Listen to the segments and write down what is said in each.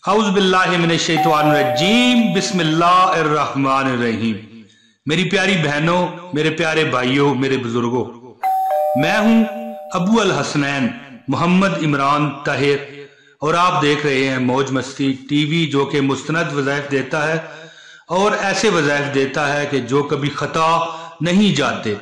औज़ु बिल्लाहि मिनश शैतानिर रजीम, बिस्मिल्लाहिर्रहमानिर्रहीम। मेरी प्यारी बहनों, मेरे प्यारे भाइयों, मेरे बुजुर्गों, मैं हूं अबू अल हसनैन मोहम्मद इमरान ताहिर और आप देख रहे हैं मौज मस्ती टीवी, जो कि मुस्तनद वज़ाइफ देता है और ऐसे वज़ाइफ देता है कि जो कभी खता नहीं जाते।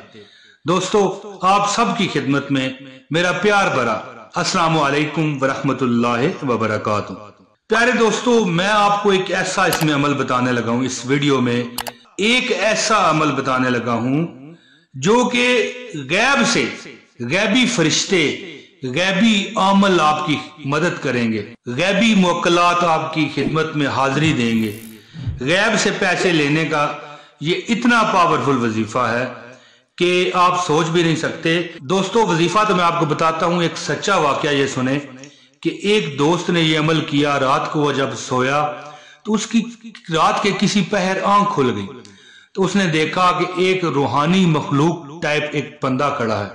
दोस्तों, आप सब की खिदमत में मेरा प्यार भरा अस्सलामु अलैकुम वरहमतुल्लाहि वबरकातुहू। प्यारे दोस्तों, मैं आपको एक ऐसा इसमें अमल बताने लगा हूं, इस वीडियो में एक ऐसा अमल बताने लगा हूं जो कि गैब से गैबी फरिश्ते, गैबी अमल आपकी मदद करेंगे, गैबी मुवक्कलात आपकी खिदमत में हाजिरी देंगे। गैब से पैसे लेने का ये इतना पावरफुल वजीफा है कि आप सोच भी नहीं सकते। दोस्तों, वजीफा तो मैं आपको बताता हूं, एक सच्चा वाकया ये सुने कि एक दोस्त ने ये अमल किया। रात को वो जब सोया तो उसकी रात के किसी पहर आंख खुल गई, तो उसने देखा कि एक रूहानी मखलूक टाइप एक बंदा खड़ा है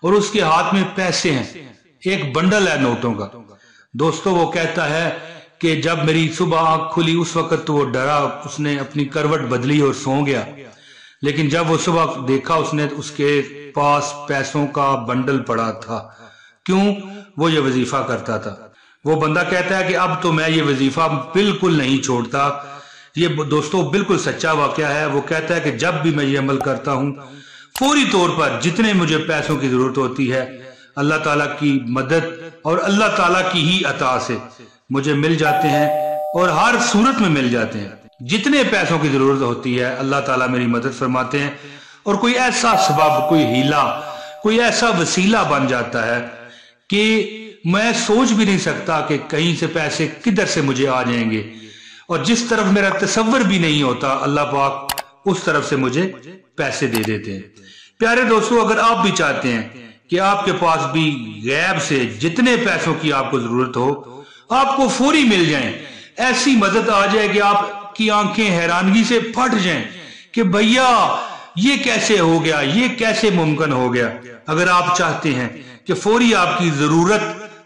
और उसके हाथ में पैसे हैं, एक बंडल है नोटों का। दोस्तों, वो कहता है कि जब मेरी सुबह आंख खुली उस वक्त तो वो डरा, उसने अपनी करवट बदली और सो गया। लेकिन जब वो सुबह देखा उसने, उसके पास पैसों का बंडल पड़ा था। क्यों? वो ये वजीफा करता था। वो बंदा कहता है कि अब तो मैं ये वजीफा बिल्कुल नहीं छोड़ता। ये दोस्तों बिल्कुल सच्चा वाकया है। वो कहता है कि जब भी मैं ये अमल करता हूं, फौरी तौर पर जितने मुझे पैसों की जरूरत होती है, अल्लाह ताला की मदद और अल्लाह ताला की ही अता से मुझे मिल जाते हैं और हर सूरत में मिल जाते हैं। जितने पैसों की जरूरत होती है अल्लाह ताला मेरी मदद फरमाते हैं और कोई ऐसा सबब, कोई हीला, कोई ऐसा वसीला बन जाता है कि मैं सोच भी नहीं सकता कि कहीं से पैसे किधर से मुझे आ जाएंगे, और जिस तरफ मेरा तसव्वुर भी नहीं होता अल्लाह पाक उस तरफ से मुझे पैसे दे देते हैं। प्यारे दोस्तों, अगर आप भी चाहते हैं कि आपके पास भी गैब से जितने पैसों की आपको जरूरत हो आपको फौरी मिल जाएं, ऐसी मदद आ जाए कि आपकी आंखें हैरानगी से फट जाएं कि भैया ये कैसे हो गया, ये कैसे मुमकिन हो गया। अगर आप चाहते हैं कि फौरी आपकी जरूरत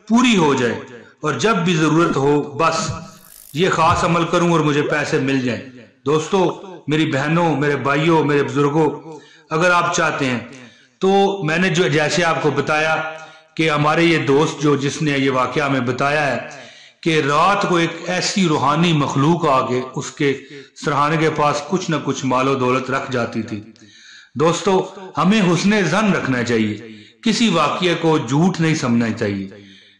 पूरी हो जाए और जब भी जरूरत हो बस ये खास अमल करूं और मुझे पैसे मिल जाएं। दोस्तों, मेरी बहनों, मेरे भाइयों, मेरे बुजुर्गों, अगर आप चाहते हैं तो मैंने जो जैसे आपको बताया कि हमारे ये दोस्त जिसने ये वाकया हमें बताया है कि रात को एक ऐसी रूहानी मखलूक आके उसके सरहाने के पास कुछ न कुछ मालो दौलत रख जाती थी। दोस्तों, हमें हुस्ने ज़न रखना चाहिए, किसी वाकये को झूठ नहीं समझना चाहिए,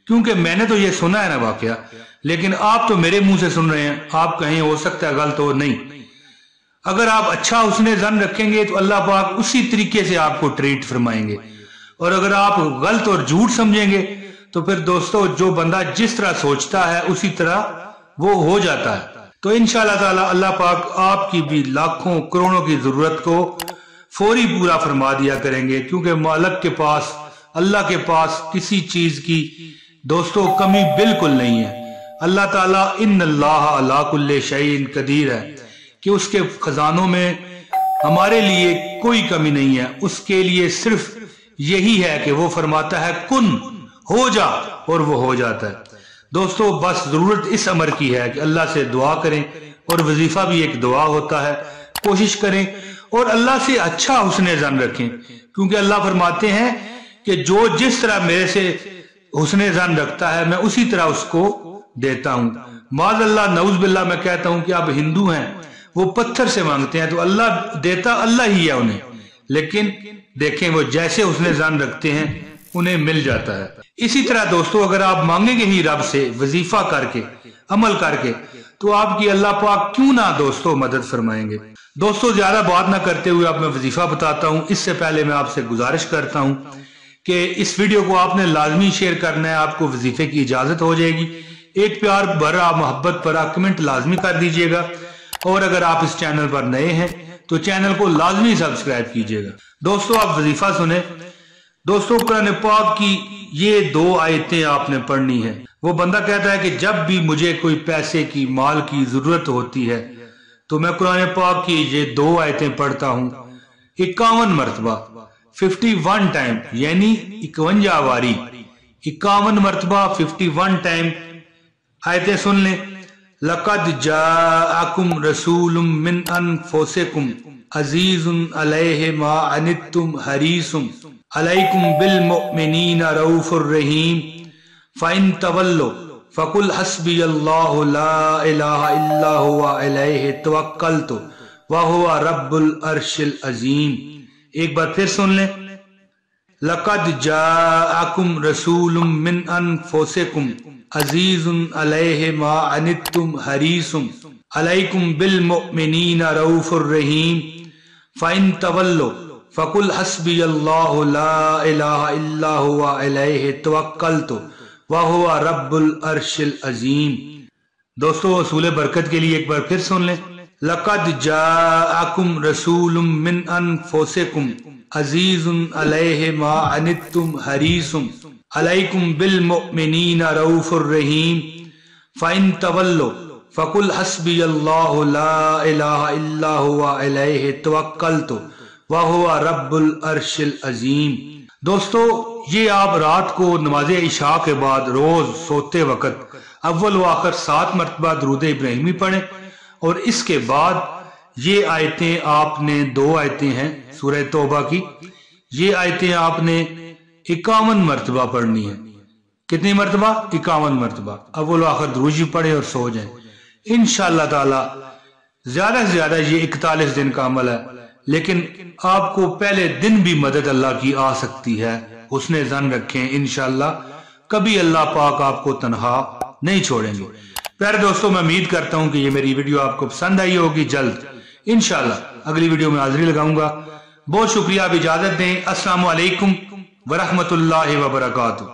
क्योंकि मैंने तो ये सुना है ना वाकया, लेकिन आप तो मेरे मुंह से सुन रहे हैं। आप कहें हो सकता है गलत हो, नहीं। अगर आप अच्छा हुस्ने ज़न रखेंगे तो अल्लाह पाक उसी तरीके से आपको ट्रीट फरमाएंगे, और अगर आप गलत और झूठ समझेंगे तो फिर दोस्तों जो बंदा जिस तरह सोचता है उसी तरह वो हो जाता है। तो इंशाअल्लाह ताला अल्लाह पाक आपकी भी लाखों करोड़ों की जरूरत को फौरी पूरा फरमा दिया करेंगे, क्योंकि मालिक के पास, अल्लाह के पास किसी चीज की दोस्तों कमी बिल्कुल नहीं है। अल्लाह ताला इन्नल्लाह अला कुल्ली शैइन कदीर है कि उसके खजानों में हमारे लिए कोई कमी नहीं है। उसके लिए सिर्फ यही है कि वो फरमाता है कुन, हो जा, और वो हो जाता है। दोस्तों, बस जरूरत इस अमर की है कि अल्लाह से दुआ करें, और वजीफा भी एक दुआ होता है। कोशिश करें और अल्लाह से अच्छा हुस्ने ज़न रखें, क्योंकि अल्लाह फरमाते हैं कि जो जिस तरह मेरे से हुस्ने ज़न रखता है मैं उसी तरह उसको देता हूं। माज़ अल्लाह नऊज़ बिल्लाह, मैं कहता हूं कि आप हिंदू हैं, वो पत्थर से मांगते हैं तो अल्लाह देता अल्लाह ही है उन्हें, लेकिन देखें वो जैसे हुस्ने ज़न रखते हैं उन्हें मिल जाता है। इसी तरह दोस्तों, अगर आप मांगेंगे ही रब से वजीफा करके, अमल करके, तो आपकी अल्लाह पाक क्यों ना दोस्तों मदद फरमाएंगे। दोस्तों, ज्यादा बात ना करते हुए अब मैं वजीफा बताता हूं। इससे पहले मैं आपसे गुजारिश करता हूं कि इस वीडियो को आपने लाजमी शेयर करना है, आपको वजीफे की इजाजत हो जाएगी। एक प्यार भरा मोहब्बत भरा कमेंट लाजमी कर दीजिएगा, और अगर आप इस चैनल पर नए हैं तो चैनल को लाजमी सब्सक्राइब कीजिएगा। दोस्तों, आप वजीफा सुने। दोस्तों, कुरान पाक की ये 2 आयतें आपने पढ़नी है। वो बंदा कहता है कि जब भी मुझे कोई पैसे की, माल की जरूरत होती है तो मैं कुरान पाक की ये 2 आयतें पढ़ता हूं 51 मरतबा, 51 टाइम, यानी 51 बारी, 51 मरतबा 51 टाइम आयतें सुन लें। लक़द जाअकुम रसूलुम मिन अनफुसिकुम अज़ीज़ुन अलैहि मा अनित्तुम हरीसुम अलैकुम बिल मुमिनीना रऊफुर रहीम फ़इन तवल्लो फ़कुल हस्बियल्लाहु ला इलाहा इल्ला हुवा अलैहि तवक्कलतु व हुवा रब्बुल अर्शिल अज़ीम। एक बार फिर सुन लें। लक़द जाअकुम रसूलुम मिन अनफुसिकुम अज़ीज़ुन अलैहि मा अनित्तुम हरीसुम अलैकुम बिल मुमिनीना रऊफुर रहीम फ़इन तवल्लो फ़कुल हस्बियल्लाहु ला इलाहा इल्ला हुवा अलैहि तवक्कलतु व हुवा रब्बुल अर्शिल अज़ीम। दोस्तों असूल बरकत के लिए एक बार फिर सुन लें। लक़द जाअकुम रसूलुम मिन अनफुसिकुम अज़ीज़ुन अलैहि मा अनित्तुम हरीसुम अलैकुम बिल मुमिनीना रऊफुर रहीम फ़इन तवल्लो फ़कुल हस्बियल्लाहु ला इलाहा इल्ला हुवा अलैहि तवक्कलतु व हुवा रब्बुल अर्शिल अज़ीम। दोस्तों ये आप रात को नमाज इशा के बाद रोज सोते वक्त अव्वल व आखिर 7 मरतबा दुरूद इब्राहिमी पढ़ें और इसके बाद ये आयतें आपने 2 आयतें हैं सूरह तौबा की, ये आयतें आपने 51 मरतबा पढ़नी है। कितनी मरतबा? 51 मरतबा। अव्वल आखिर दुरूद पढ़े और सो जाएं। इंशाअल्लाह ताला ज्यादा से ज्यादा ये 41 दिन का अमल है, लेकिन आपको पहले दिन भी मदद अल्लाह की आ सकती है। उसने ज़न रखें, इंशाअल्लाह कभी अल्लाह पाक आपको तन्हा नहीं छोड़ेंगे। प्यारे दोस्तों, मैं उम्मीद करता हूं कि ये मेरी वीडियो आपको पसंद आई होगी। जल्द इंशाअल्लाह अगली वीडियो में हाजिरी लगाऊंगा। बहुत शुक्रिया, आप इजाजत दें। अस्सलामु अलैकुम व रहमतुल्लाहि व बरकातुहू।